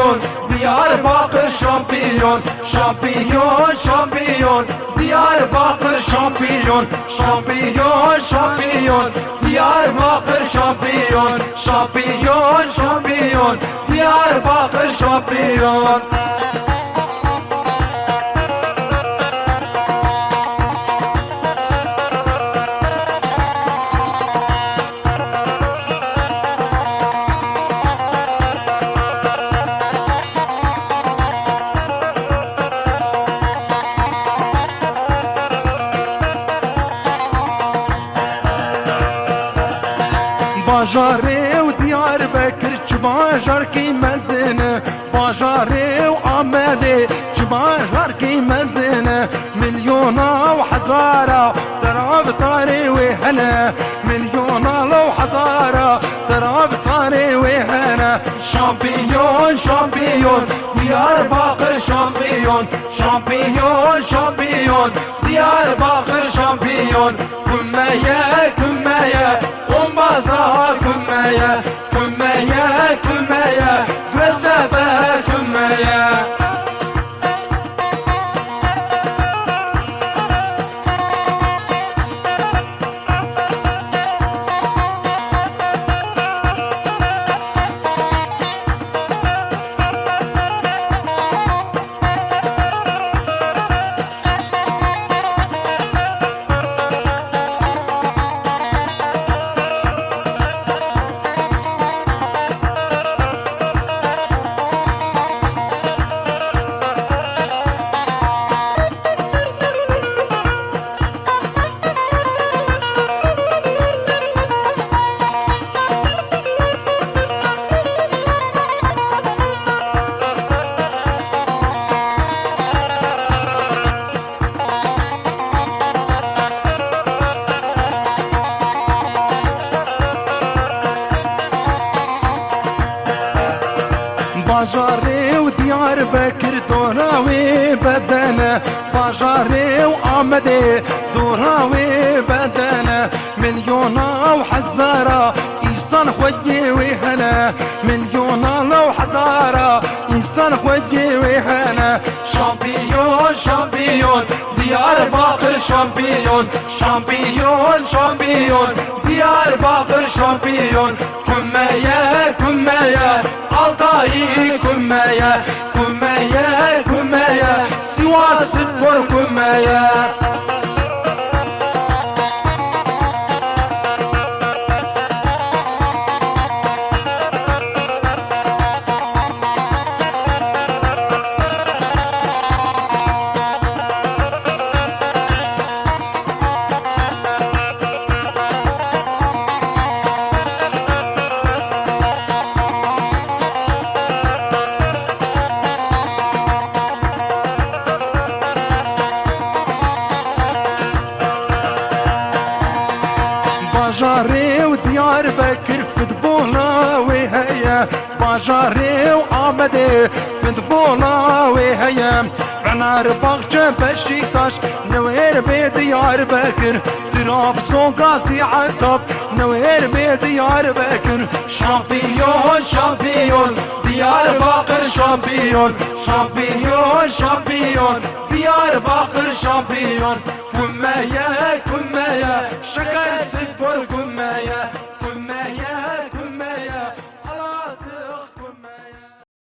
şampiyon, Diyarbakır şampiyon, şampiyon, şampiyon, Diyarbakır şampiyon, şampiyon, şampiyon, Diyarbakır şampiyon, şampiyon, şampiyon, Diyarbakır şampiyon. باجاره و دیار بکر چه باجار کی مزنه باجاره و آمده چه باجار کی مزنه میلیونا و هزارا دراب طاری و هنه میلیونا و هزارا دراب طاری و هنه شامپیون شامپیون دیارباکر شامپیون شامپیون شامپیون دیارباکر شامپیون کمیه کمیه Kumbaza kümmeye, kümmeye, kümmeye, Göztepe kümmeye. باجاره و دیار بکر دوراوی بدنه باجاره و آمده دوراوی بدنه میلیونا و هزارا انسان خودی و هنه میلیونا و هزارا انسان خودی و هنه شامپیون شامپیون دیارباکر شامپیون شامپیون شامپیون دیارباکر شامپیون kümmeye kümmeye Altay'ı kümmeye kümmeye kümmeye Sivas spor kümmeye. باجاره و دیار بکر فوتبولا و هيا باجاره و آمده فوتبولا و هيا فنار باغچه بشیکاش نویر به دیار بکر ترابزون غازی عتاب نویر به دیار بکر شامپیون شامپیون دیارباکر شامپیون شامپیون شامپیون دیارباکر شامپیون kümmeye kümmeye şeker spor kümmeye